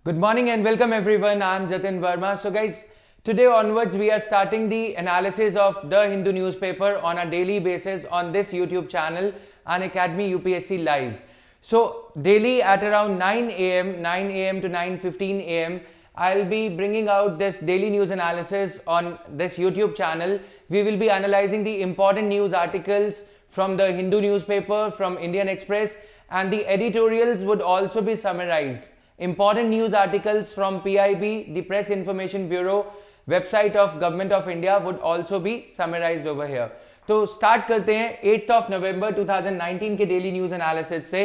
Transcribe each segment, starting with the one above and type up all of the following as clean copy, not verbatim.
Good morning and welcome everyone. I'm Jatin Verma. So guys, today onwards we are starting the analysis of the Hindu newspaper on a daily basis on this YouTube channel, Unacademy UPSC Live. So daily at around 9 a.m. to 9:15 a.m. I'll be bringing out this daily news analysis on this YouTube channel. We will be analyzing the important news articles from the Hindu newspaper, from Indian Express, and the editorials would also be summarized. Important news articles from PIB, the Press Information Bureau, website of Government of India would also be summarized over here. तो start करते हैं 8th of November 2019 के daily news analysis से.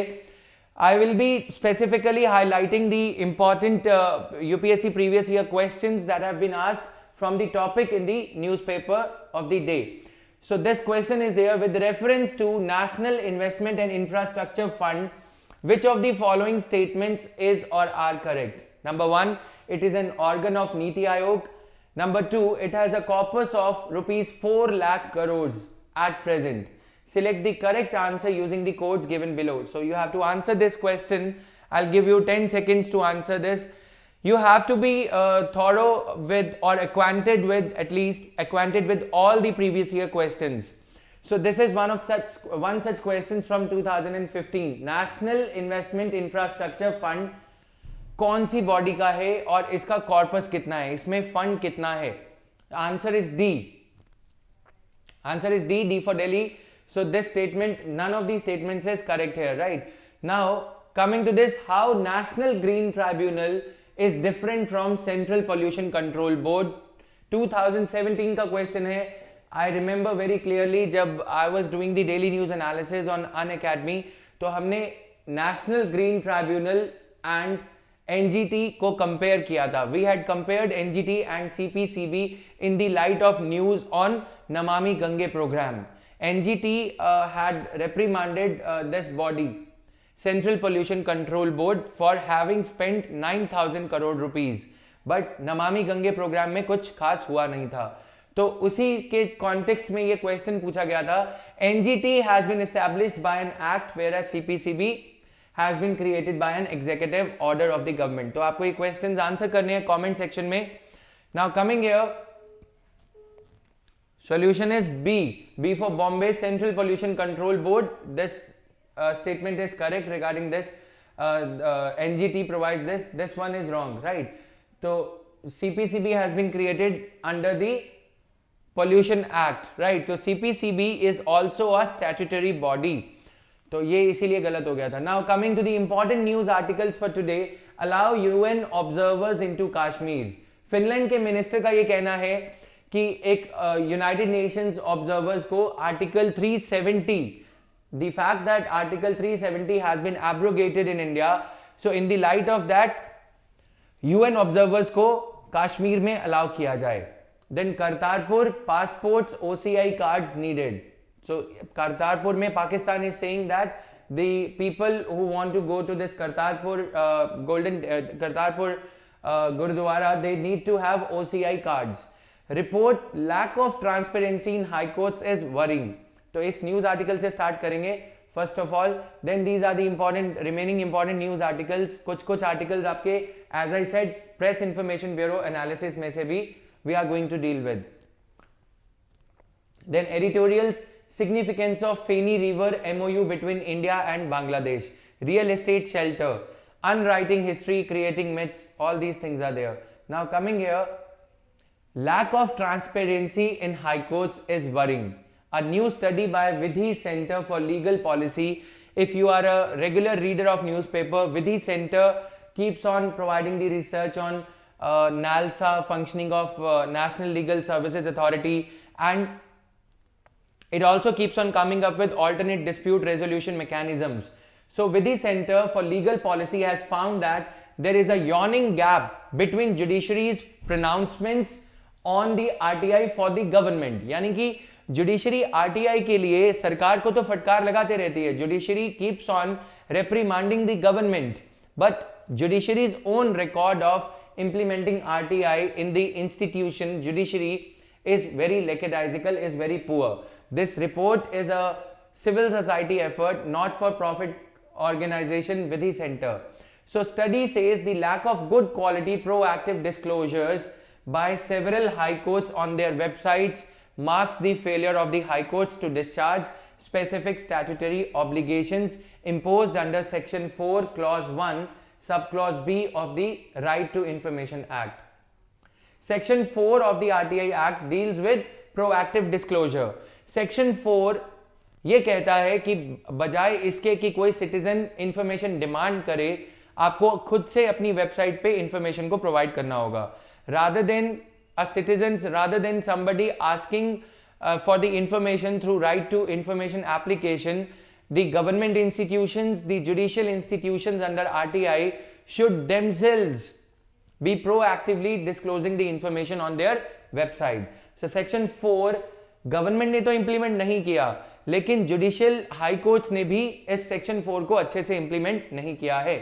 I will be specifically highlighting the important UPSC previous year questions that have been asked from the topic in the newspaper of the day. So this question is there with reference to National Investment and Infrastructure Fund. Which of the following statements is or are correct? Number 1, it is an organ of Niti Aayog. Number 2, it has a corpus of rupees 4 lakh crores at present. Select the correct answer using the codes given below. So you have to answer this question. I'll give you 10 seconds to answer this. You have to be thorough with or acquainted with all the previous year questions. So this is one such questions from 2015. National Investment Infrastructure Fund कौन सी body का है और इसका corpus कितना है, इसमें fund कितना है? Answer is D. Answer is D for Delhi. So this statement, none of these statements is correct here, right? Now coming to this, how National Green Tribunal is different from Central Pollution Control Board. 2017 का question है. I remember very clearly जब I was doing the daily news analysis on Unacademy, तो हमने National Green Tribunal and NGT को compare किया था. We had compared NGT and CPCB in the light of news on Namami Gange program. NGT had reprimanded this body, Central Pollution Control Board, for having spent 9,000 crore rupees. But Namami Gange program में कुछ खास हुआ नहीं था. तो उसी के context में ये क्वेश्चन पूछा गया था. NGT has been established by an act where CPCB has been created by an executive order of the government. तो आपको ये क्वेश्चंस आंसर करने हैं कमेंट सेक्शन में. Now coming here, solution is B for Bombay central pollution control board. This statement is correct regarding this. NGT provides this one is wrong, right? तो CPCB has been created under the Pollution Act, right? तो CPCB is also a statutory body. तो ये इसीलिए गलत हो गया था. Now coming to the important news articles for today. Allow UN observers into Kashmir. Finland के मिनिस्टर का ये कहना है कि एक यूनाइटेड नेशंस ऑब्जर्वर्स को article 370, the fact that article 370 has been abrogated in India, so in the light of that UN observers को कश्मीर में अलाउ किया जाए. Then Kartarpur passports, OCI cards needed. So Kartarpur में Pakistan is saying that the people who want to go to this Kartarpur Gurudwara, they need to have OCI cards. Report lack of transparency in high courts is worrying. तो इस news article से start करेंगे first of all. Then these are the important remaining important news articles. कुछ articles आपके as I said press information bureau analysis में से भी we are going to deal with. Then editorials, significance of Feni River MOU between India and Bangladesh, real estate shelter, unwriting history, creating myths, all these things are there. Now coming here, lack of transparency in high courts is worrying. A new study by Vidhi Center for Legal Policy. If you are a regular reader of newspaper, Vidhi Center keeps on providing the research on NALSA, functioning of National Legal Services Authority, and it also keeps on coming up with alternate dispute resolution mechanisms. So Vidhi Center for Legal Policy has found that there is a yawning gap between judiciary's pronouncements on the RTI for the government. यानी कि judiciary RTI के लिए सरकार को तो फटकार लगाते रहती है. Judiciary keeps on reprimanding the government, but judiciary's own record of implementing RTI in the institution judiciary is very lackadaisical, is very poor. This report is a civil society effort, not for profit organization Vidhi Center. So study says the lack of good quality proactive disclosures by several high courts on their websites marks the failure of the high courts to discharge specific statutory obligations imposed under section 4 clause 1 subclause B of the Right to Information Act. Section 4 of the RTI Act deals with proactive disclosure. Section 4 ये कहता है कि बजाय इसके कि कोई citizen information demand करे, आपको खुद से अपनी वेबसाइट पे इंफॉर्मेशन को प्रोवाइड करना होगा. rather than somebody asking for the information through right to information application, the government institutions, the judicial institutions under RTI should themselves be proactively disclosing the information on their website. So section 4 government ने तो implement नहीं किया, लेकिन judicial high courts ने भी इस section 4 को अच्छे से इंप्लीमेंट नहीं किया है.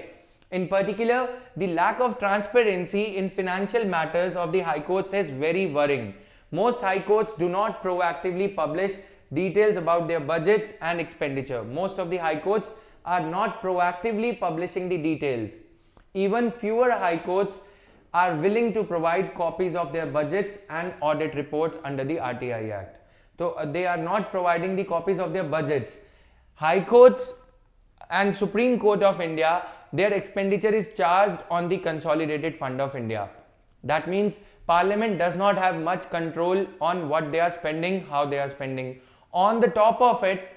In particular, the lack of transparency in financial matters of the high courts is very worrying. Most high courts do not proactively publish details about their budgets and expenditure. Most of the high courts are not proactively publishing the details. Even fewer high courts are willing to provide copies of their budgets and audit reports under the RTI Act. So they are not providing the copies of their budgets. High courts and Supreme Court of India, their expenditure is charged on the consolidated fund of India. That means Parliament does not have much control on what they are spending, how they are spending. On the top of it,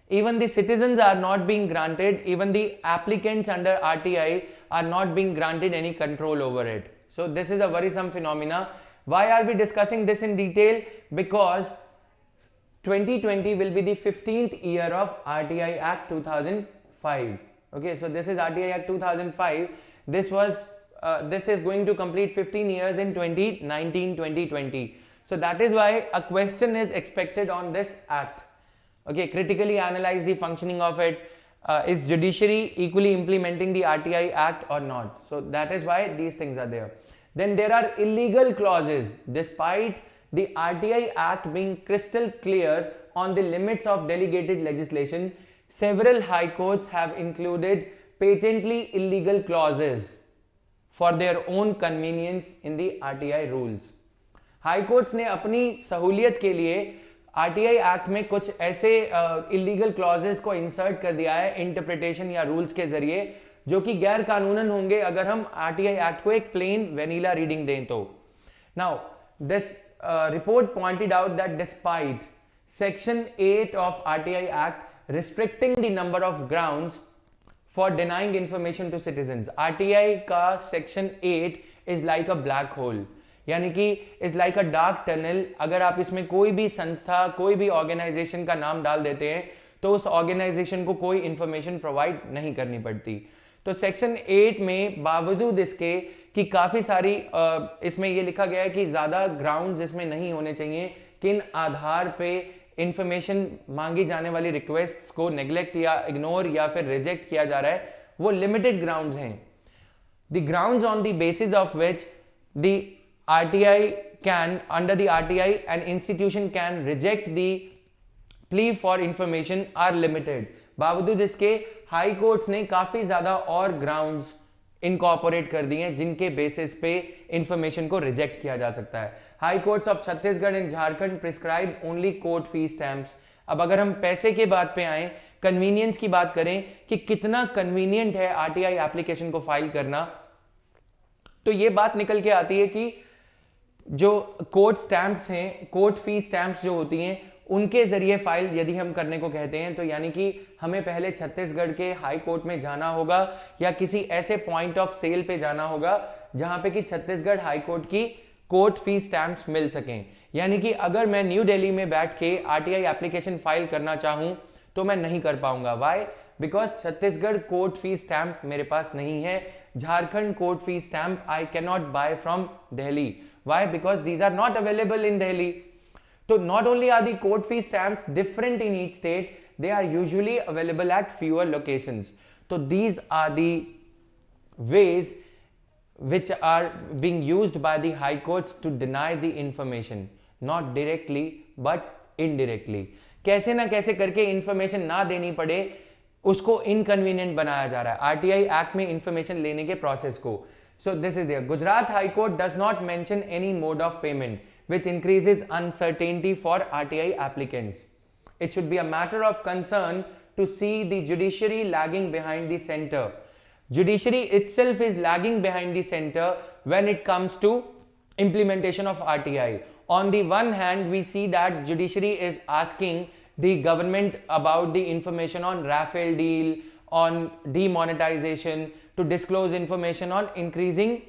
even the citizens are not being granted, even the applicants under RTI are not being granted any control over it. So this is a worrisome phenomena. Why are we discussing this in detail? Because 2020 will be the 15th year of RTI Act 2005. Okay, so this is RTI Act 2005. This is going to complete 15 years in 2019-2020. So that is why a question is expected on this act. Okay, critically analyze the functioning of it. Is judiciary equally implementing the RTI Act or not? So that is why these things are there. Then there are illegal clauses. Despite the RTI Act being crystal clear on the limits of delegated legislation, several high courts have included patently illegal clauses for their own convenience in the RTI rules. High courts ने अपनी सहूलियत के लिए RTI act में कुछ ऐसे illegal clauses को insert कर दिया है इंटरप्रिटेशन या रूल्स के जरिए, जो कि गैर कानूनन होंगे अगर हम आरटीआई एक्ट को एक प्लेन वेनिला रीडिंग दें तो. Now this report pointed out that despite section 8 of RTI Act restricting the number of grounds for denying information to citizens, RTI का section 8 is like a black hole, यानी कि is like a dark tunnel. अगर आप इसमें कोई भी संस्था, कोई भी ऑर्गेनाइजेशन का नाम डाल देते हैं तो उस ऑर्गेनाइजेशन को कोई इंफॉर्मेशन प्रोवाइड नहीं करनी पड़ती. तो सेक्शन 8 में बावजूद इसके कि काफ़ी सारी इसमें ये लिखा गया है कि ज़्यादा ग्राउंड्स इसमें नहीं होने चाहिए, किन आधार पे इंफॉर्मेशन मांगी जाने वाली रिक्वेस्ट्स को नेग्लेक्ट या इग्नोर या फिर रिजेक्ट किया जा रहा है, वो लिमिटेड ग्राउंड्स हैं. The grounds on the basis of which the RTI can, under the RTI, an institution can reject the plea for information are limited. बावजूद इसके हाई कोर्ट्स ने काफी ज्यादा और ग्राउंड्स इनकॉर्पोरेट कर दिए हैं जिनके बेसिस पे इंफॉर्मेशन को रिजेक्ट किया जा सकता है. High courts of Chhattisgarh and Jharkhand prescribe only court fee stamps. अब अगर हम पैसे के बात पे आए, कन्वीनियंस की बात करें कि कितना कन्वीनियंट है आरटीआई एप्लीकेशन को फाइल करना, तो ये बात निकल के आती है कि जो कोर्ट स्टैंप्स हैं, कोर्ट फी स्टैंप्स जो होती हैं, उनके जरिए फाइल यदि हम करने को कहते हैं तो यानी कि हमें पहले छत्तीसगढ़ के हाई कोर्ट में जाना होगा या किसी ऐसे पॉइंट ऑफ सेल पे जाना होगा जहां पे कि छत्तीसगढ़ हाई कोर्ट की कोर्ट फी स्टैंप्स मिल सकें. यानी कि अगर मैं न्यू दिल्ली में बैठ के आरटीआई एप्लीकेशन फाइल करना चाहूं तो मैं नहीं कर पाऊंगा. Why? Because Chhattisgarh court fee stamp मेरे पास नहीं है. Jharkhand court fee stamp I can not buy from Delhi. Why? Because these are not available in Delhi. So not only are the court fee stamps different in each state, they are usually available at fewer locations. So these are the ways which are being used by the high courts to deny the information, not directly but indirectly. कैसे ना कैसे करके information ना देनी पड़े, उसको inconvenient बनाया जा रहा है आरटीआई एक्ट में इंफॉर्मेशन लेने के प्रोसेस को. So this is there. Gujarat High Court does not mention any mode of payment which increases uncertainty for RTI applicants. It should be a matter of concern to see the judiciary lagging behind the center. Judiciary itself is lagging behind the center when it comes to implementation of RTI. On the one hand, we see that judiciary is asking the government about the information on Rafale deal, on demonetization, to disclose information on increasing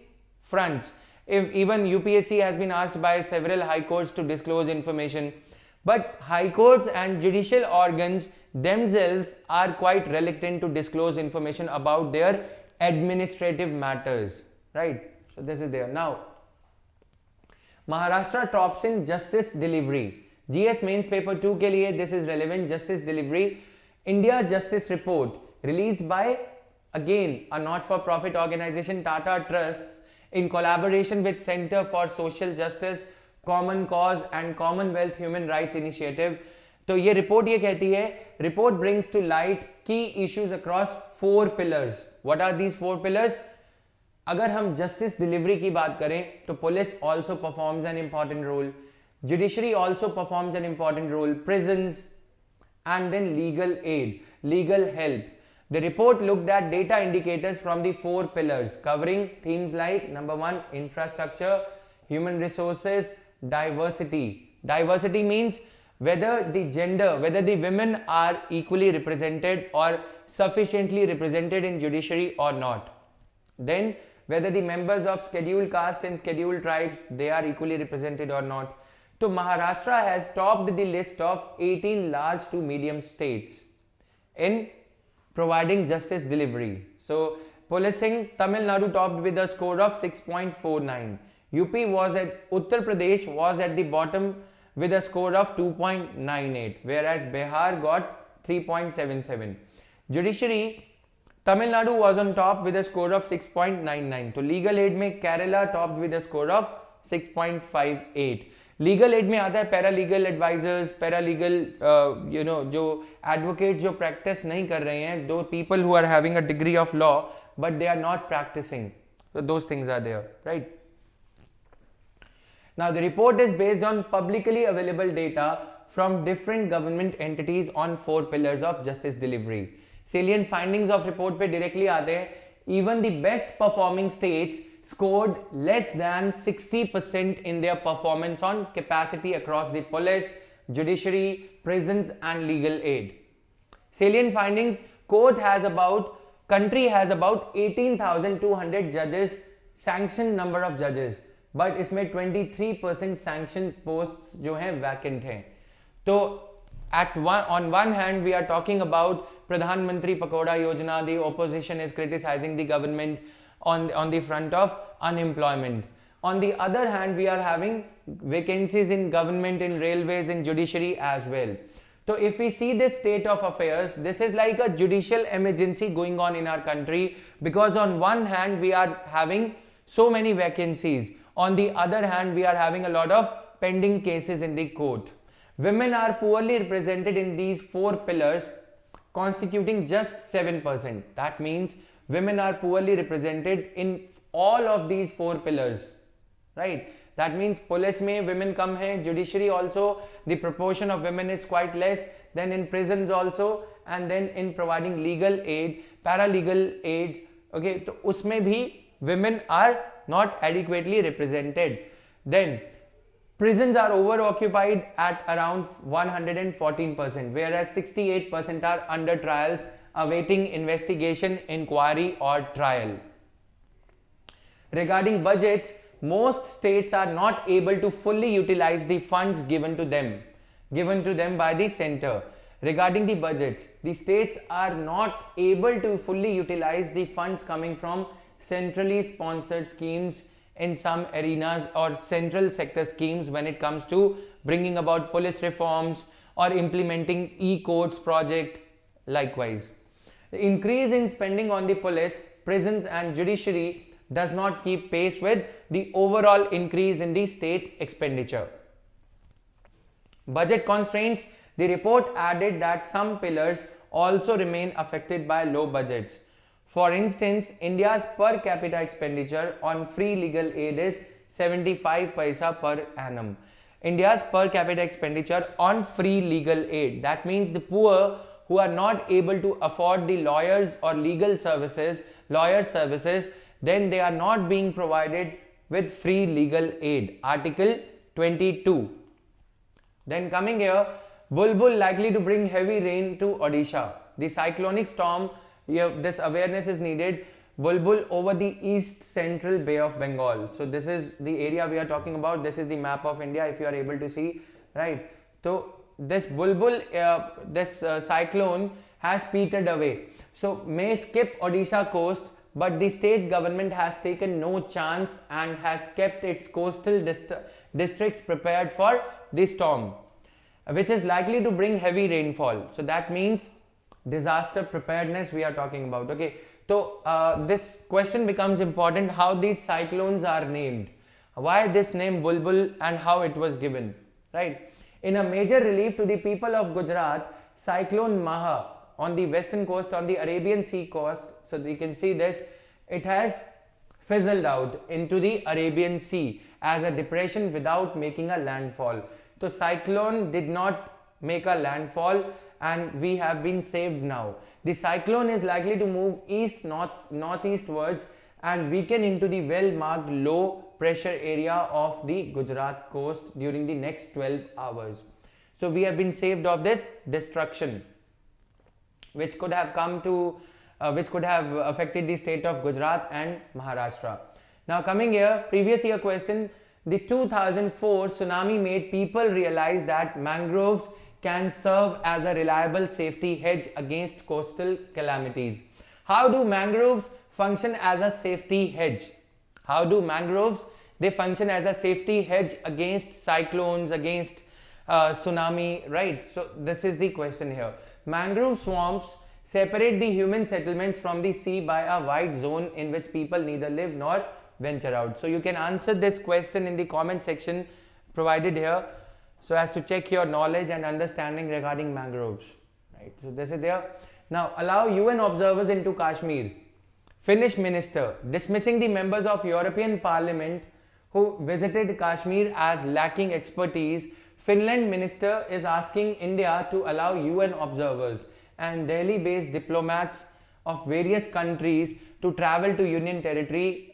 fronts. If even UPSC has been asked by several high courts to disclose information, but high courts and judicial organs themselves are quite reluctant to disclose information about their administrative matters, right? So this is there. Now, Maharashtra tops in justice delivery. GS mains paper 2 के लिए this is relevant. Justice delivery. India Justice Report released by again a not-for-profit organization, Tata Trusts, in collaboration with Center for Social Justice, Common Cause and Commonwealth Human Rights Initiative. तो ये report ये कहती है, report brings to light key issues across 4 pillars. What are these 4 pillars? अगर हम justice delivery की बात करें तो police also performs an important role, judiciary also performs an important role, prisons, and then legal aid, legal help. The report looked at data indicators from the 4 pillars covering themes like number 1, infrastructure, human resources, diversity. Diversity means whether the gender, whether the women are equally represented or sufficiently represented in judiciary or not. Then whether the members of scheduled caste and scheduled tribes, they are equally represented or not. So Maharashtra has topped the list of 18 large to medium states in providing justice delivery. So policing, Tamil Nadu topped with a score of 6.49. Uttar Pradesh was at the bottom with a score of 2.98, whereas Bihar got 3.77. Judiciary, Tamil Nadu was on top with a score of 6.99. So legal aid में Kerala topped with a score of 6.58. Legal aid में आता है paralegal advisers, paralegal जो advocate जो practice नहीं कर रहे हैं, those people who are having a degree of law but they are not practicing, so those things are there, right? Now the report is based on publicly available data from different government entities on 4 pillars of justice delivery. Salient findings of report पे directly आते हैं. Even the best performing states scored less than 60% in their performance on capacity across the police, judiciary, prisons and legal aid. Salient findings, country has about 18,200 judges, sanctioned number of judges, but इसमें 23% sanctioned posts जो हैं vacant हैं. तो on one hand we are talking about Pradhan Mantri Pakoda Yojana, the opposition is criticizing the government on the front of unemployment. On the other hand, we are having vacancies in government, in railways, in judiciary as well. So if we see this state of affairs, this is like a judicial emergency going on in our country, because on one hand we are having so many vacancies, on the other hand we are having a lot of pending cases in the court. Women are poorly represented in these 4 pillars, constituting just 7%. That means women are poorly represented in all of these 4 pillars, right? That means police में women कम हैं, judiciary also the proportion of women is quite less, then in prisons also, and then in providing legal aid, paralegal aids, okay, तो उसमें भी women are not adequately represented. Then prisons are over occupied at around 114%, whereas 68% are under trials awaiting investigation, inquiry or trial. Regarding budgets, most states are not able to fully utilize the funds given to them by the center. Regarding the budgets, the states are not able to fully utilize the funds coming from centrally sponsored schemes in some arenas or central sector schemes when it comes to bringing about police reforms or implementing e-courts project. Likewise, the increase in spending on the police, prisons and judiciary does not keep pace with the overall increase in the state expenditure. Budget constraints, The report added that some pillars also remain affected by low budgets. For instance, India's per capita expenditure on free legal aid is 75 paisa per annum. India's per capita expenditure on free legal aid. That means the poor who are not able to afford the lawyers or legal services, then they are not being provided with free legal aid. Article 22. Then coming here, Bulbul likely to bring heavy rain to Odisha. The cyclonic storm, this awareness is needed. Bulbul over the east central Bay of Bengal. So this is the area we are talking about. This is the map of India, if you are able to see, right? So this Bulbul, cyclone has petered away. So may skip Odisha coast, but the state government has taken no chance and has kept its coastal districts prepared for the storm, which is likely to bring heavy rainfall. So that means disaster preparedness we are talking about. Okay, so this question becomes important, how these cyclones are named, why this name Bulbul and how it was given, right? In a major relief to the people of Gujarat, Cyclone Maha on the western coast, on the Arabian Sea coast, so you can see this, it has fizzled out into the Arabian Sea as a depression without making a landfall. So cyclone did not make a landfall and we have been saved now. The cyclone is likely to move northeastwards and weaken into the well-marked low pressure area of the Gujarat coast during the next 12 hours. So we have been saved of this destruction, which could have affected the state of Gujarat and Maharashtra. Now coming here, previous year question, the 2004 tsunami made people realize that mangroves can serve as a reliable safety hedge against coastal calamities. How do mangroves function as a safety hedge? How do mangroves, they function as a safety hedge against cyclones, against tsunami, right? So this is the question here. Mangrove swamps separate the human settlements from the sea by a wide zone in which people neither live nor venture out. So you can answer this question in the comment section provided here, so as to check your knowledge and understanding regarding mangroves, right? So this is there. Now allow UN observers into Kashmir. Finnish minister dismissing the members of European Parliament who visited Kashmir as lacking expertise. Finland minister is asking India to allow UN observers and Delhi-based diplomats of various countries to travel to Union Territory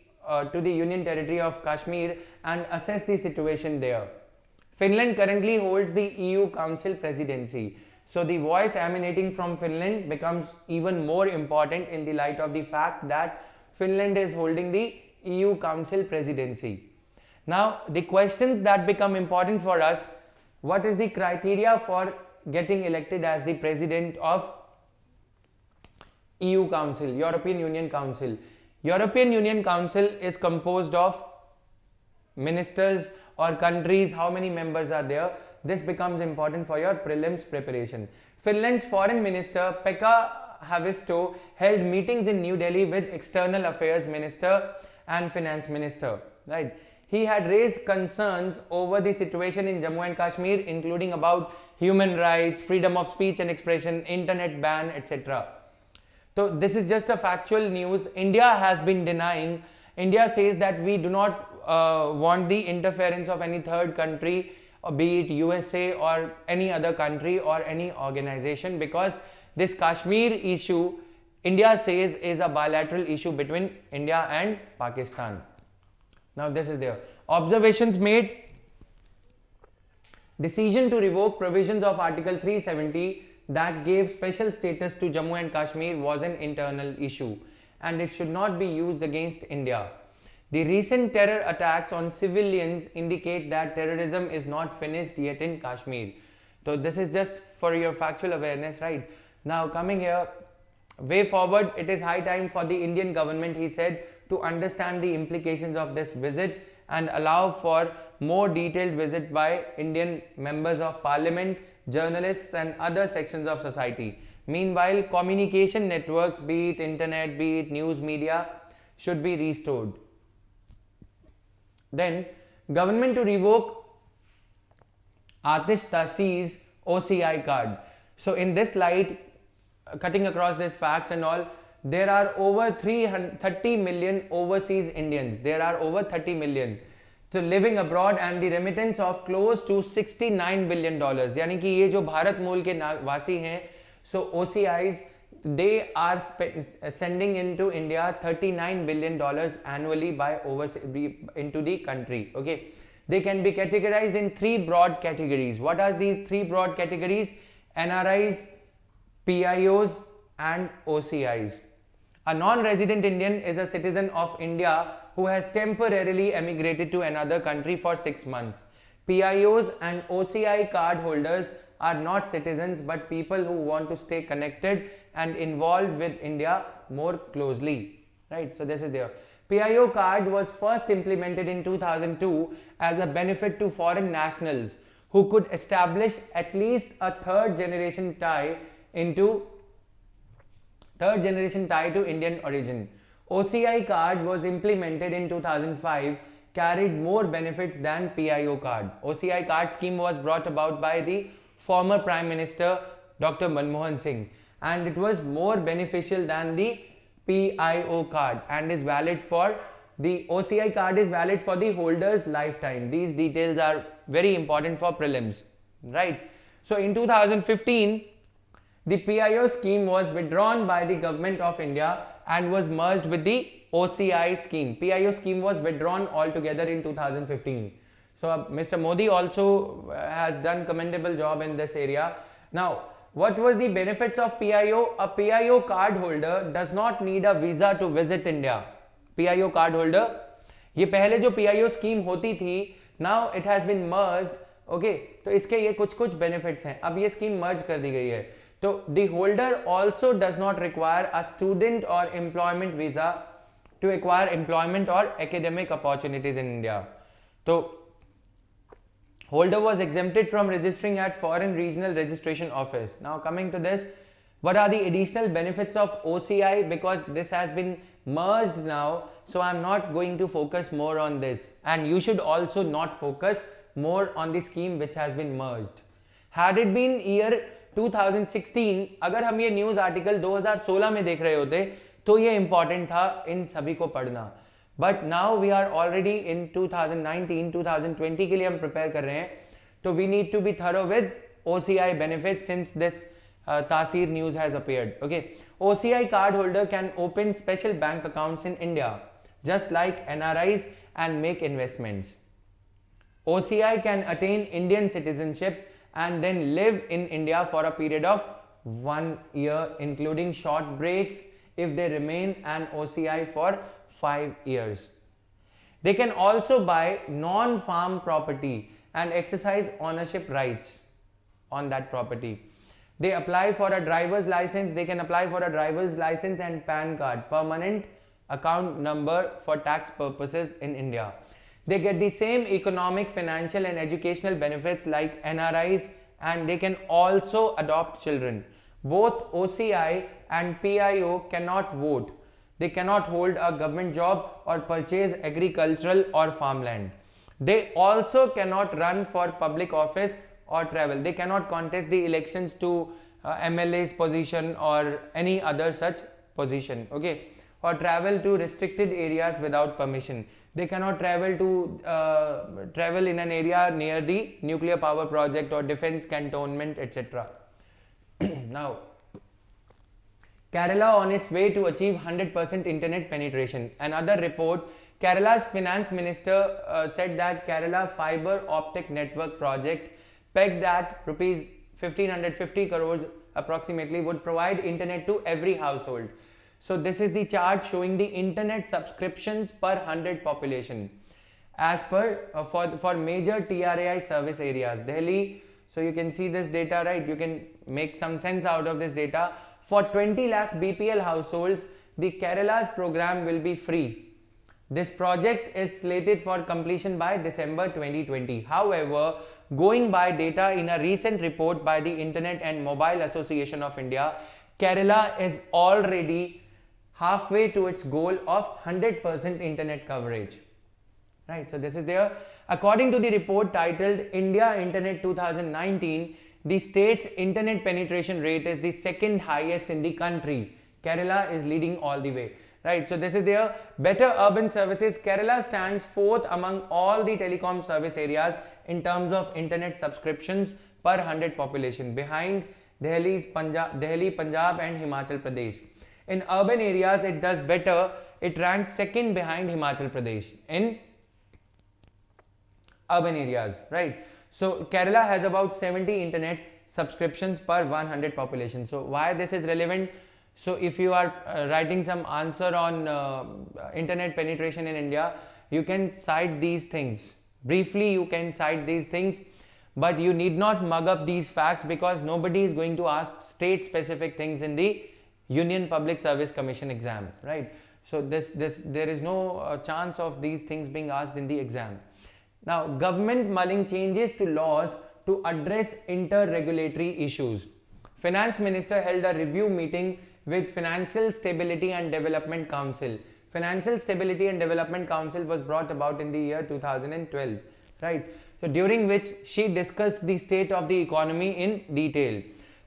of Kashmir and assess the situation there. Finland currently holds the EU Council presidency. So the voice emanating from Finland becomes even more important in the light of the fact that Finland is holding the EU Council presidency. Now the questions that become important for us, what is the criteria for getting elected as the president of EU Council, European Union Council? European Union Council is composed of ministers or countries. How many members are there? This becomes important for your prelims preparation. Finland's foreign minister Pekka Haavisto held meetings in New Delhi with external affairs minister and finance minister, right? He had raised concerns over the situation in Jammu and Kashmir, including about human rights, freedom of speech and expression, internet ban, etc. So this is just a factual news. India has been denying. India says that we do not want the interference of any third country, be it USA or any other country or any organization, because this Kashmir issue, India says, is a bilateral issue between India and Pakistan. Now this is there. Observations made. Decision to revoke provisions of Article 370 that gave special status to Jammu and Kashmir was an internal issue and it should not be used against India. The recent terror attacks on civilians indicate that terrorism is not finished yet in Kashmir. So this is just for your factual awareness, right? Now coming here, way forward, it is high time for the Indian government, he said, to understand the implications of this visit and allow for more detailed visit by Indian members of parliament, journalists and other sections of society. Meanwhile, communication networks, be it internet, be it news media, should be restored. Then, government to revoke Atish Tasir's OCI card. So in this light, cutting across these facts and all, there are over 30 million overseas Indians. There are over 30 million so living abroad, and the remittance of close to $69 billion. यानी कि ये जो भारत मूल के वासी हैं, so OCIs, they are sending into India $39 billion annually by into the country. Okay, they can be categorized in three broad categories. What are these three broad categories? NRIs, PIOs and OCIs. A non-resident Indian is a citizen of India who has temporarily emigrated to another country for 6 months. PIOs and OCI card holders are not citizens but people who want to stay connected and involved with India more closely. Right, so this is there. PIO card was first implemented in 2002 as a benefit to foreign nationals who could establish at least a third generation tie to Indian origin. OCI card was implemented in 2005, carried more benefits than PIO card. OCI card scheme was brought about by the former Prime Minister Dr. Manmohan Singh, and it was more beneficial than the PIO card and is valid for the OCI card is valid for the holder's lifetime. These details are very important for prelims, right? So in 2015, the PIO scheme was withdrawn by the government of India and was merged with the OCI scheme. PIO scheme was withdrawn altogether in 2015. So Mr. Modi also has done commendable job in this area. Now, what were the benefits of PIO? A PIO card holder does not need a visa to visit India. PIO card holder, ये पहले जो PIO scheme होती थी, now it has been merged. Okay, तो इसके ये कुछ benefits हैं. अब ये scheme merge कर दी गई है. So the holder also does not require a student or employment visa to acquire employment or academic opportunities in India. So holder was exempted from registering at foreign regional registration office. Now coming to this, what are the additional benefits of OCI? Because this has been merged now, so I'm not going to focus more on this, and you should also not focus more on the scheme which has been merged. Had it been year 2016, अगर हम ये news article 2016 में देख रहे होते तो ये important था इन सभी को पढ़ना, but now we are already in 2019 2020 के लिए हम प्रिपेयर कर रहे हैं, तो we need to be thorough with OCI benefits since this Tasir news has appeared. Okay, OCI card holder can open special bank accounts in India just like NRIs and make investments. OCI can attain Indian citizenship and then live in India for a period of 1 year, including short breaks if they remain an OCI for 5 years. They can also buy non-farm property and exercise ownership rights on that property. They apply for a driver's license. They can apply for a driver's license and PAN card, permanent account number for tax purposes in India. They get the same economic, financial and educational benefits like NRIs, and they can also adopt children. Both OCI and PIO cannot vote. They cannot hold a government job or purchase agricultural or farmland. They also cannot run for public office or travel. They cannot contest the elections to MLA's position or any other such position, okay, or travel to restricted areas without permission. They cannot travel in an area near the nuclear power project or defense cantonment, etc. Now, Kerala on its way to achieve 100% internet penetration. Another report, Kerala's finance minister said that Kerala fiber optic network project pegged at rupees 1550 crores approximately would provide internet to every household. So this is the chart showing the internet subscriptions per 100 population as per for major TRAI service areas. Delhi, so you can see this data, right? You can make some sense out of this data. For 20 lakh BPL households, the Kerala's program will be free. This project is slated for completion by December 2020. However, going by data in a recent report by the Internet and Mobile Association of India, Kerala is already halfway to its goal of 100% internet coverage. Right, so this is there. According to the report titled India Internet 2019, the state's internet penetration rate is the second highest in the country. Kerala is leading all the way, right? So this is their better urban services. Kerala stands fourth among all the telecom service areas in terms of internet subscriptions per 100 population, behind Delhi, Punjab and Himachal Pradesh. In urban areas, it does better. It ranks second behind Himachal Pradesh in urban areas, right? So Kerala has about 70 internet subscriptions per 100 population. So why this is relevant? So if you are writing some answer on internet penetration in India, you can cite these things. Briefly, you can cite these things, but you need not mug up these facts because nobody is going to ask state specific things in the Union Public Service Commission exam, right? So there is no chance of these things being asked in the exam. Now, government mulling changes to laws to address inter-regulatory issues. Finance Minister held a review meeting with Financial Stability and Development Council. Financial Stability and Development Council was brought about in the year 2012, right? So during which she discussed the state of the economy in detail.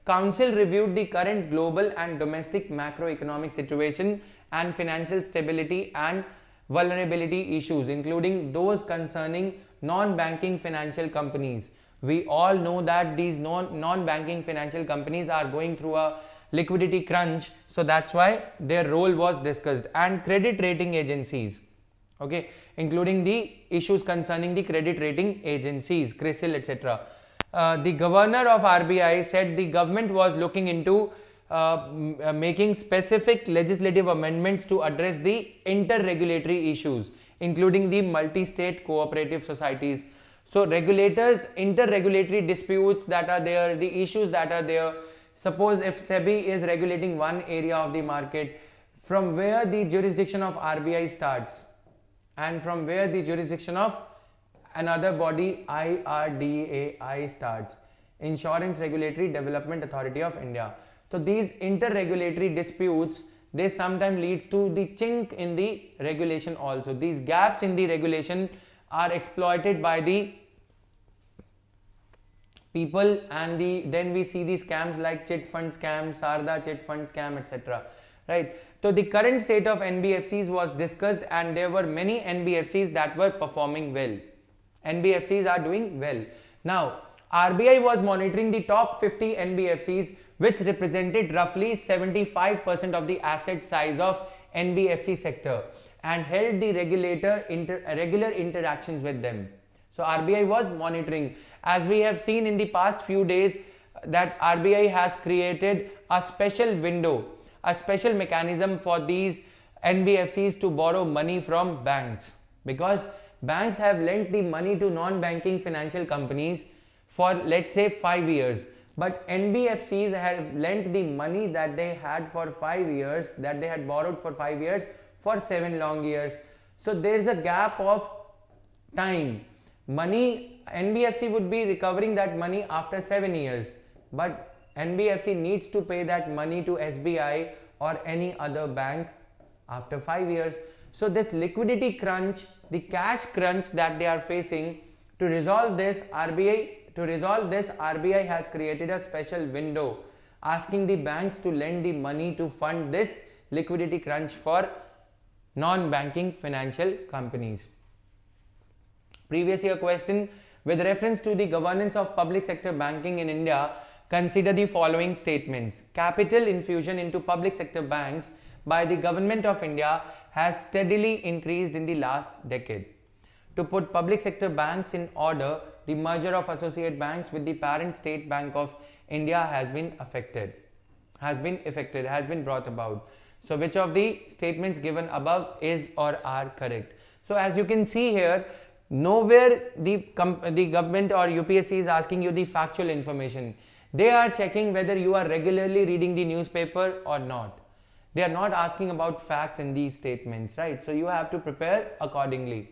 Council reviewed the current global and domestic macroeconomic situation and financial stability and vulnerability issues, including those concerning non-banking financial companies. We all know that these non-banking financial companies are going through a liquidity crunch, so that's why their role was discussed, and credit rating agencies, okay, including the issues concerning the credit rating agencies, CRISIL, etc. The governor of RBI said the government was looking into making specific legislative amendments to address the inter-regulatory issues, including the multi-state cooperative societies. So regulators, inter-regulatory disputes that are there, the issues that are there. Suppose if SEBI is regulating one area of the market, from where the jurisdiction of RBI starts and from where the jurisdiction of another body IRDAI starts, Insurance Regulatory Development Authority of India. So these inter-regulatory disputes, they sometimes leads to the chink in the regulation also. These gaps in the regulation are exploited by the people, and then we see the scams like chit fund scam, Sarda chit fund scam, etc. Right. So the current state of NBFCs was discussed, and there were many NBFCs that were performing well. NBFCs are doing well. Now, RBI was monitoring the top 50 NBFCs, which represented roughly 75% of the asset size of NBFC sector, and held the regular interactions with them. So RBI was monitoring. As we have seen in the past few days, that RBI has created a special window, a special mechanism for these NBFCs to borrow money from banks, because banks have lent the money to non-banking financial companies for, let's say, 5 years, but NBFCs have lent the money that they had for 5 years, that they had borrowed for 5 years, for 7 long years. So there is a gap of time. Money, NBFC would be recovering that money after 7 years, but NBFC needs to pay that money to SBI or any other bank after 5 years. So this liquidity crunch, the cash crunch that they are facing, to resolve this, RBI has created a special window asking the banks to lend the money to fund this liquidity crunch for non-banking financial companies. Previous year question: with reference to the governance of public sector banking in India, consider the following statements. Capital infusion into public sector banks by the Government of India has steadily increased in the last decade. To put public sector banks in order, the merger of associate banks with the parent State Bank of India has been brought about. So which of the statements given above is or are correct? So as you can see here, nowhere the government or UPSC is asking you the factual information. They are checking whether you are regularly reading the newspaper or not. They are not asking about facts in these statements, right? So you have to prepare accordingly.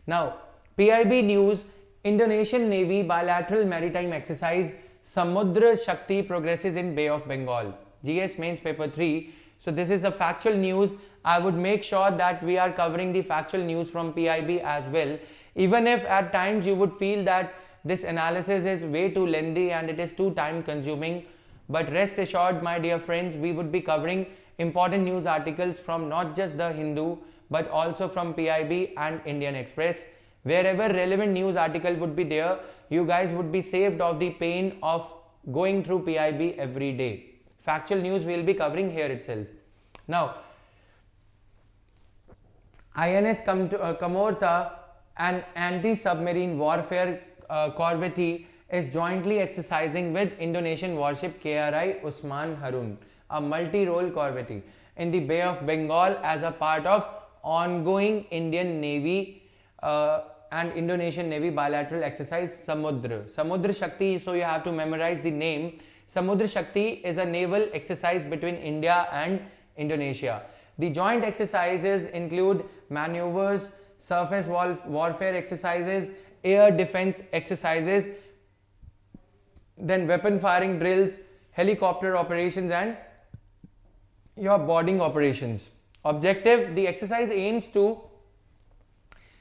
Now, PIB news: Indonesian Navy bilateral maritime exercise Samudra Shakti progresses in Bay of Bengal. GS Mains Paper 3. So this is a factual news. I would make sure that we are covering the factual news from PIB as well. Even if at times you would feel that this analysis is way too lengthy and it is too time consuming. But rest assured, my dear friends, we would be covering important news articles from not just the Hindu but also from PIB and Indian Express. Wherever relevant news article would be there, you guys would be saved of the pain of going through PIB every day. Factual news we will be covering here itself. Now, INS Kamorta, an anti-submarine warfare corvette, is jointly exercising with Indonesian warship KRI Usman Harun, a multi-role corvette, in the Bay of Bengal as a part of ongoing Indian Navy and Indonesian Navy bilateral exercise Samudra Shakti. So you have to memorize the name. Samudra Shakti is a naval exercise between India and Indonesia. The joint exercises include maneuvers, surface warfare exercises, air defense exercises, then weapon firing drills, helicopter operations, and your boarding operations. Objective: the exercise aims to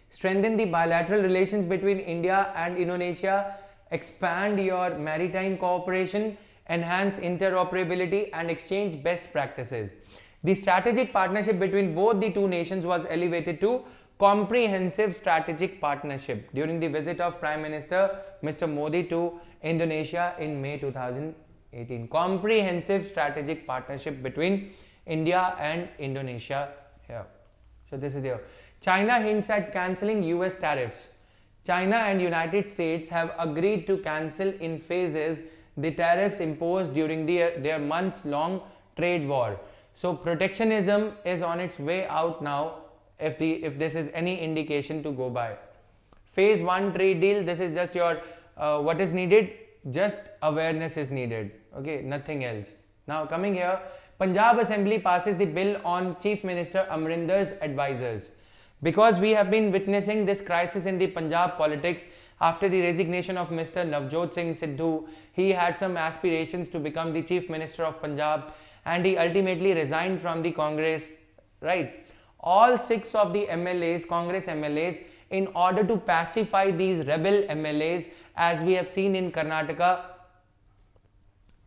strengthen the bilateral relations between India and Indonesia, expand your maritime cooperation, enhance interoperability, and exchange best practices. The strategic partnership between both the two nations was elevated to comprehensive strategic partnership during the visit of Prime Minister Mr. Modi to Indonesia in May 2018. Comprehensive strategic partnership between India and Indonesia here. So this is there. China hints at cancelling US tariffs. China and United States have agreed to cancel in phases the tariffs imposed during their months-long trade war. So protectionism is on its way out now, if this is any indication to go by. Phase 1 trade deal, this is just your what is needed, just awareness is needed, okay, nothing else. Now coming here, Punjab Assembly passes the bill on Chief Minister Amrinder's advisors. Because we have been witnessing this crisis in the Punjab politics after the resignation of Mr. Navjot Singh Sidhu. He had some aspirations to become the Chief Minister of Punjab and he ultimately resigned from the Congress, right? All 6 of the MLAs, Congress MLAs, in order to pacify these rebel MLAs, as we have seen in Karnataka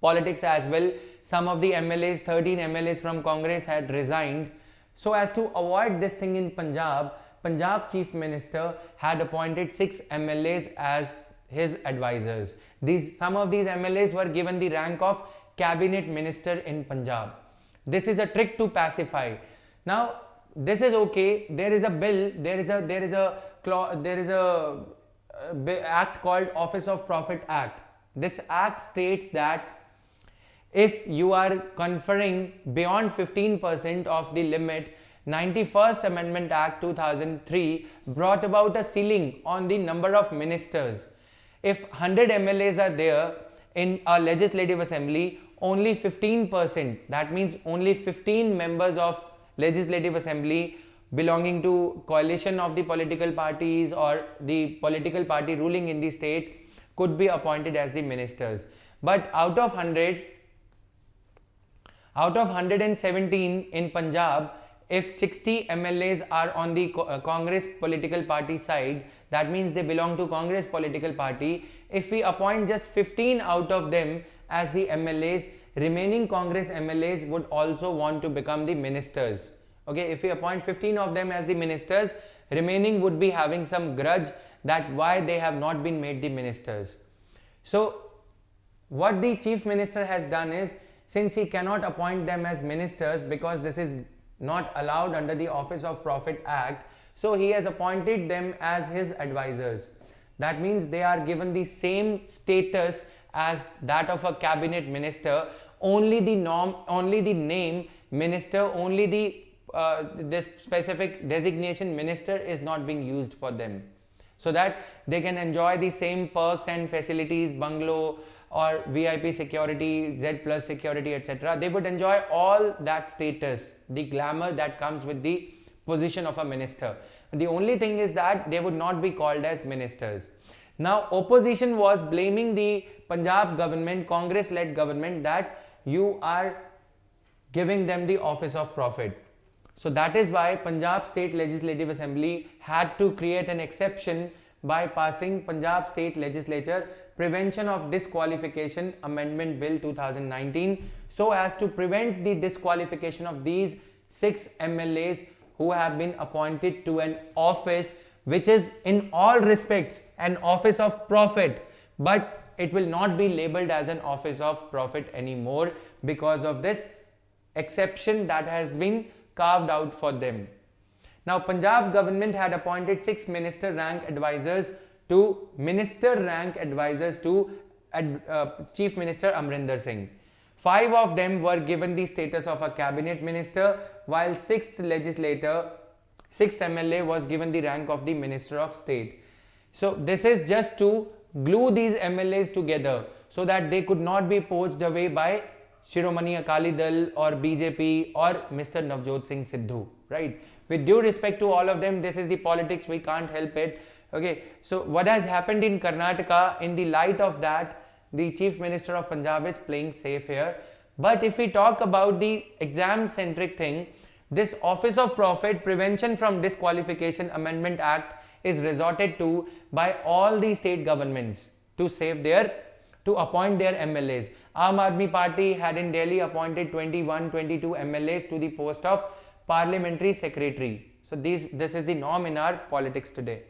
politics as well, some of the MLAs, 13 MLAs from Congress had resigned. So as to avoid this thing in Punjab, Punjab Chief Minister had appointed 6 MLAs as his advisors. Some of these MLAs were given the rank of Cabinet Minister in Punjab. This is a trick to pacify. Now this is okay. There is a bill. There is a act called Office of Profit Act. This act states that if you are conferring beyond 15% of the limit, 91st Amendment Act 2003 brought about a ceiling on the number of ministers. If 100 MLAs are there in a legislative assembly, only 15%, that means only 15 members of legislative assembly belonging to coalition of the political parties or the political party ruling in the state could be appointed as the ministers. But out of 117 in Punjab, if 60 MLAs are on the Congress political party side, that means they belong to Congress political party. If we appoint just 15 out of them as the MLAs, remaining Congress MLAs would also want to become the ministers. Okay, if we appoint 15 of them as the ministers, remaining would be having some grudge that why they have not been made the ministers. So what the Chief Minister has done is, since he cannot appoint them as ministers because this is not allowed under the Office of Profit Act, so he has appointed them as his advisors. That means they are given the same status as that of a cabinet minister, only the name minister, only the this specific designation minister is not being used for them, so that they can enjoy the same perks and facilities, bungalow or VIP security, Z plus security, etc. They would enjoy all that status, the glamour that comes with the position of a minister. The only thing is that they would not be called as ministers. Now opposition was blaming the Punjab government, Congress-led government, that you are giving them the Office of Profit. So that is why Punjab State Legislative Assembly had to create an exception by passing Punjab State Legislature Prevention of Disqualification Amendment Bill 2019 so as to prevent the disqualification of these 6 MLAs who have been appointed to an office which is in all respects an office of profit, but it will not be labeled as an office of profit anymore because of this exception that has been carved out for them. Now, Punjab government had appointed 6 minister rank advisors to Chief Minister Amrinder Singh. 5 of them were given the status of a cabinet minister, while 6th MLA was given the rank of the Minister of State. So this is just to glue these MLAs together so that they could not be poached away by Shiromani Akali Dal or BJP or Mr. Navjot Singh Sidhu, right? With due respect to all of them, this is the politics, we can't help it. Okay, so what has happened in Karnataka, in the light of that, the Chief Minister of Punjab is playing safe here. But if we talk about the exam-centric thing, this Office of Profit Prevention from Disqualification Amendment Act is resorted to by all the state governments to appoint their MLAs. Aam Aadmi Party had in Delhi appointed 22 MLAs to the post of Parliamentary Secretary. So this is the norm in our politics today.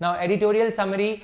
Now, editorial summary.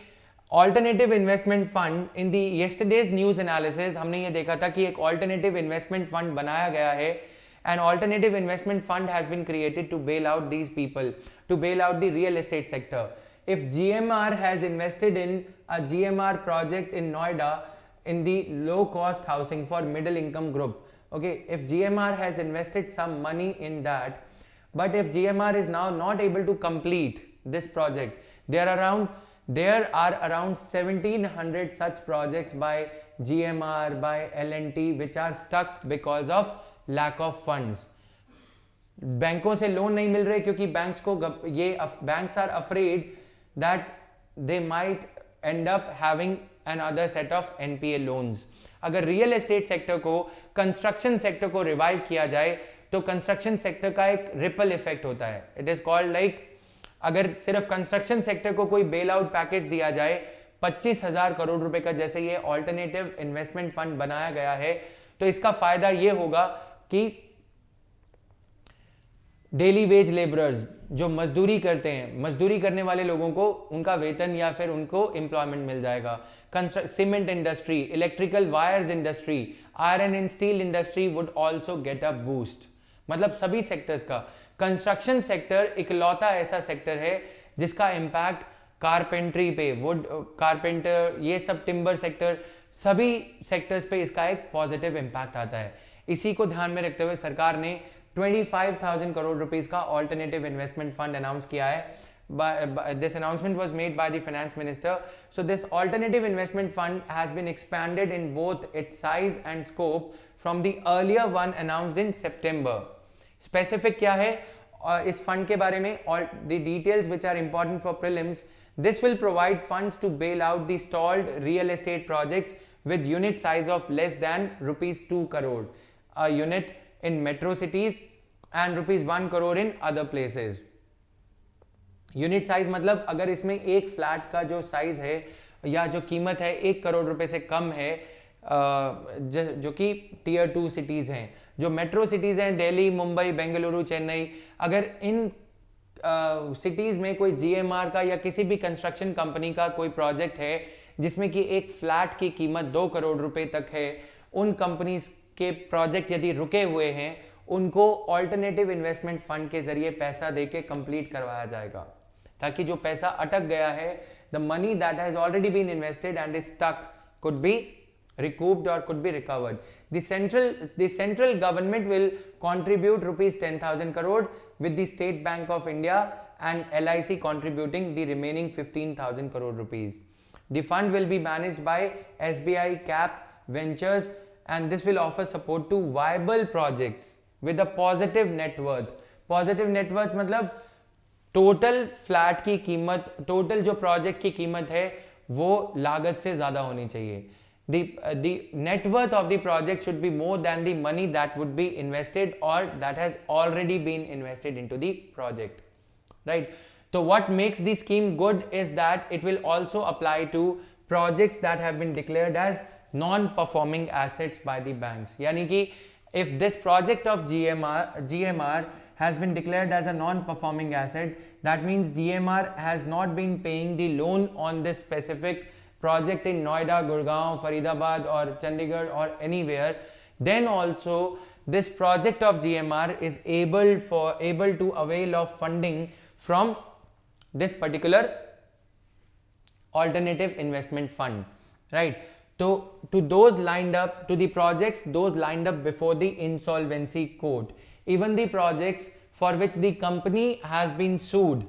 Alternative Investment Fund, in the yesterday's news analysis हमने ये देखा था कि एक alternative investment fund बनाया गया है. An alternative investment fund has been created to bail out these people, to bail out the real estate sector. If GMR has invested in a GMR project in Noida in the low cost housing for middle income group, okay, if GMR has invested some money in that, but if GMR is now not able to complete this project, there are around 1700 such projects by GMR, by L&T which are stuck because of lack of funds. बैंकों से loan नहीं मिल रहे क्योंकि banks are afraid that they might end up having another set of NPA loans. अगर real estate sector को, construction sector को revive किया जाए तो कंस्ट्रक्शन सेक्टर का एक रिपल इफेक्ट होता है. इट इज कॉल्ड लाइक, अगर सिर्फ कंस्ट्रक्शन सेक्टर को कोई बेल आउट पैकेज दिया जाए 25,000 करोड़ रुपए का, जैसे ये ऑल्टरनेटिव इन्वेस्टमेंट फंड बनाया गया है, तो इसका फायदा ये होगा कि डेली वेज लेबरर्स जो मजदूरी करते हैं, मजदूरी करने वाले लोगों को उनका वेतन या फिर उनको एम्प्लॉयमेंट मिल जाएगा. Cement industry, electrical wires industry, iron and steel industry would also get a boost. मतलब सभी सेक्टर्स का. कंस्ट्रक्शन सेक्टर इकलौता ऐसा सेक्टर है जिसका इम्पैक्ट कारपेंट्री पे, वुड कारपेंटर, ये सब टिम्बर सेक्टर, सभी सेक्टर्स पे इसका एक पॉजिटिव इम्पैक्ट आता है. इसी को ध्यान में रखते हुए सरकार ने 25,000 करोड़ रुपीस का ऑल्टरनेटिव इन्वेस्टमेंट फंड अनाउंस किया है. This announcement was made by the finance minister. So this alternative investment fund has been expanded in both its size and scope from the earlier one announced in September. Specific क्या है इस fund के बारे में? The details which are important for prelims. This will provide funds to bail out the stalled real estate projects with unit size of less than rupees 2 crore. A unit in metro cities and rupees 1 crore in other places. Unit size मतलब अगर इसमें एक flat का जो size है या जो कीमत है 1 करोड़ रुपए से कम है, जो कि टीयर 2 सिटीज हैं, जो मेट्रो सिटीज हैं दिल्ली, मुंबई, बेंगलुरु, चेन्नई, अगर इन सिटीज में कोई जीएमआर का या किसी भी कंस्ट्रक्शन कंपनी का कोई प्रोजेक्ट है जिसमें कि एक फ्लैट की कीमत 2 करोड़ रुपए तक है, उन कंपनीज के प्रोजेक्ट यदि रुके हुए हैं उनको ऑल्टरनेटिव इन्वेस्टमेंट फंड के जरिए पैसा देके कंप्लीट करवाया जाएगा, ताकि जो पैसा अटक गया है, the money that has already been invested and is stuck could be recouped or could be recovered. The central government will contribute rupees 10,000 crore with the State Bank of India and LIC contributing the remaining 15,000 crore rupees. The fund will be managed by SBI Cap Ventures and this will offer support to viable projects with a positive net worth. Positive net worth मतलब total flat की कीमत, total जो project की कीमत है वो लागत से ज्यादा होनी चाहिए. The net worth of the project should be more than the money that would be invested or that has already been invested into the project, right? So what makes the scheme good is that it will also apply to projects that have been declared as non-performing assets by the banks. Yani ki if this project of GMR has been declared as a non-performing asset, that means GMR has not been paying the loan on this specific project in Noida, Gurgaon, Faridabad or Chandigarh or anywhere, then also this project of GMR is able to avail of funding from this particular alternative investment fund, right? To those lined up, to the projects those lined up before the insolvency court, even the projects for which the company has been sued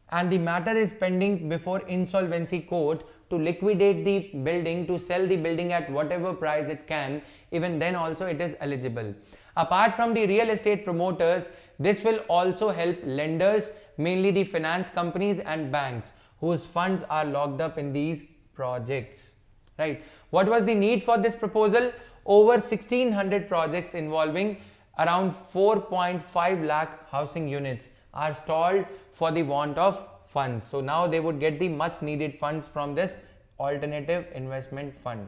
and the matter is pending before insolvency court to liquidate the building, to sell the building at whatever price it can, even then also it is eligible. Apart from the real estate promoters, this will also help lenders, mainly the finance companies and banks whose funds are locked up in these projects, right? What was the need for this proposal? Over 1600 projects involving around 4.5 lakh housing units are stalled for the want of funds. So now they would get the much needed funds from this alternative investment fund.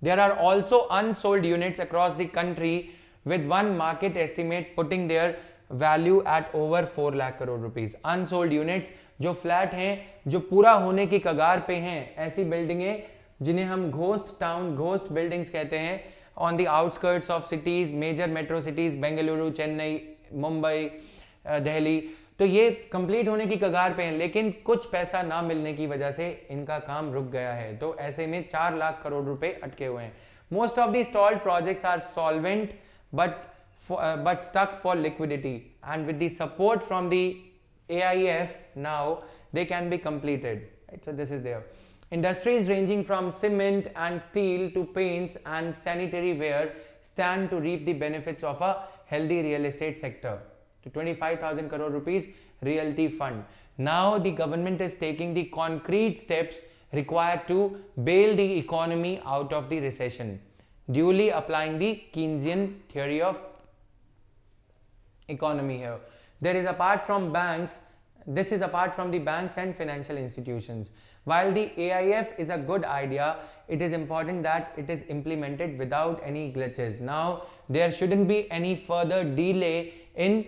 There are also unsold units across the country with one market estimate putting their value at over 4 lakh crore rupees. Unsold units जो flat हैं, जो पूरा होने की कगार पे हैं, ऐसी बिल्डिंगें जिन्हें हम घोस्ट टाउन, घोस्ट बिल्डिंग्स कहते हैं, on the outskirts of cities, major metro cities, Bengaluru, Chennai, Mumbai, Delhi, तो ये कंप्लीट होने की कगार पे हैं, लेकिन कुछ पैसा ना मिलने की वजह से इनका काम रुक गया है. तो ऐसे में 4 लाख करोड़ रुपए अटके हुए हैं. Most of the stalled projects are solvent but stuck for liquidity, and with the support from the AIF now they can be completed, right? So this is there. Industries ranging from cement and steel to paints and sanitary ware stand to reap the benefits of a healthy real estate sector. To 25,000 crore rupees realty fund. Now the government is taking the concrete steps required to bail the economy out of the recession, duly applying the Keynesian theory of economy here. This is apart from the banks and financial institutions. While the AIF is a good idea, it is important that it is implemented without any glitches. Now there shouldn't be any further delay in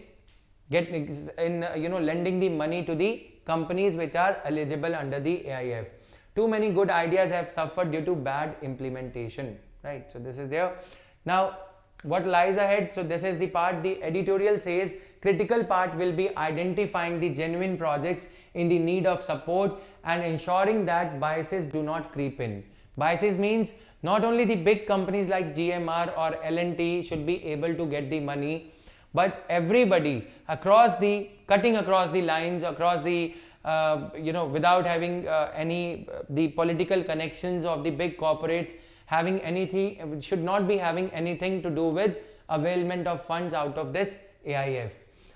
lending the money to the companies which are eligible under the AIF. Too many good ideas have suffered due to bad implementation, right? So this is there. Now what lies ahead? So this is the part. The editorial says critical part will be identifying the genuine projects in the need of support and ensuring that biases do not creep in. Biases means not only the big companies like GMR or L&T should be able to get the money, but everybody cutting across the lines, across the without having the political connections of the big corporates having anything, should not be having anything to do with availment of funds out of this AIF.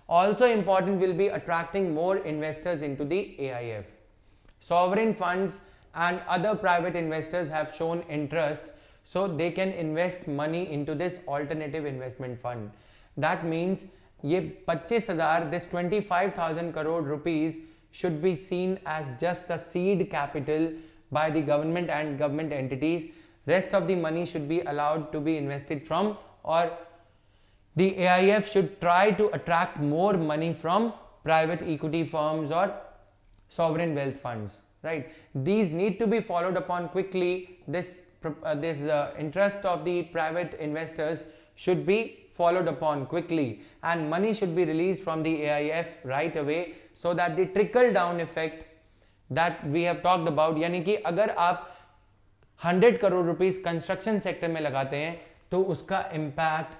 Also important will be attracting more investors into the AIF. Sovereign funds and other private investors have shown interest, so they can invest money into this alternative investment fund. That means ये 25,000, this 25,000 crore rupees should be seen as just a seed capital by the government and government entities. Rest of the money should be allowed to be invested from, or the AIF should try to attract more money from private equity firms or sovereign wealth funds, right? These need to be followed upon quickly. This interest of the private investors should be followed upon quickly, and money should be released from the AIF right away, so that the trickle down effect that we have talked about, यानी कि अगर आप 100 crore rupees construction sector में लगाते हैं तो उसका impact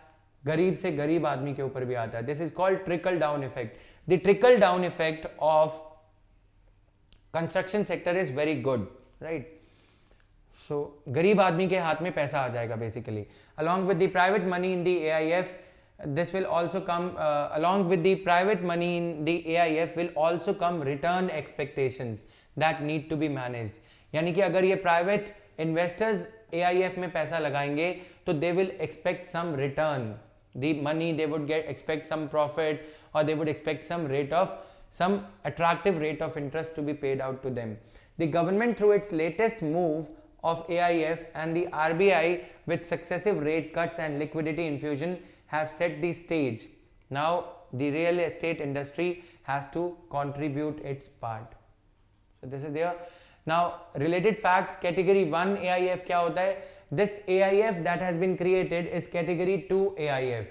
गरीब से गरीब आदमी के ऊपर भी आता है. This is called trickle down effect. The trickle down effect of construction sector is very good, right? So गरीब आदमी के हाथ में पैसा आ जाएगा basically. Along with the private money in the AIF, this will also come along with the private money in the AIF will also come return expectations that need to be managed. यानी कि अगर ये private investors AIF में पैसा लगाएंगे तो they will expect some return. The money they would expect some profit, or they would expect some rate of some attractive rate of interest to be paid out to them. The government, through its latest move of AIF and the RBI with successive rate cuts and liquidity infusion, have set the stage. Now the real estate industry has to contribute its part. So this is there. Now related facts, category 1 AIF क्या होता है? This AIF that has been created is category 2 AIF.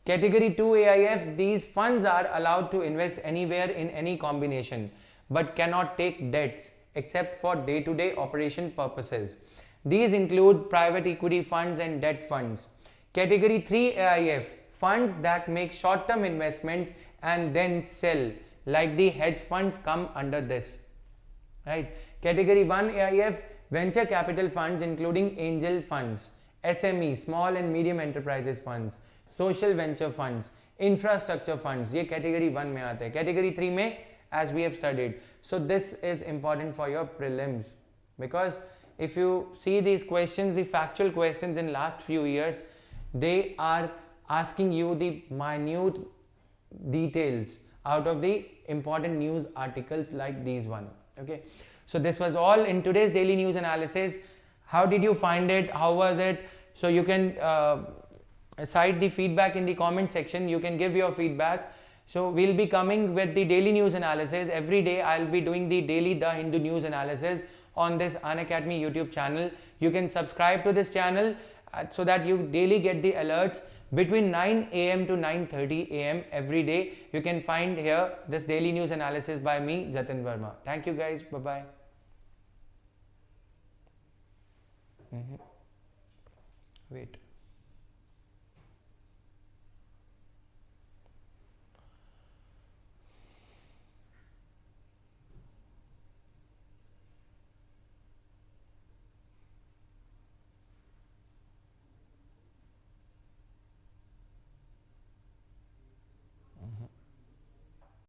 Category 2 AIF, these funds are allowed to invest anywhere in any combination but cannot take debts except for day-to-day operation purposes. These include private equity funds and debt funds. Category 3 AIF, funds that make short-term investments and then sell, like the hedge funds, come under this. Right? Category 1 AIF, venture capital funds including angel funds, SME, small and medium enterprises funds, social venture funds, infrastructure funds, ये category 1 में आते हैं. Category 3 में, as we have studied. So this is important for your prelims, because if you see these questions, the factual questions in last few years, they are asking you the minute details out of the important news articles like these one. Okay, so this was all in today's daily news analysis. How did you find it? How was it? So you can cite the feedback in the comment section. You can give your feedback. So we'll be coming with the daily news analysis every day. I'll be doing the daily The Hindu news analysis on this Unacademy YouTube channel. You can subscribe to this channel so that you daily get the alerts between 9 a.m. to 9:30 a.m. every day. You can find here this daily news analysis by me, Jatin Verma. Thank you guys. Bye-bye. Wait.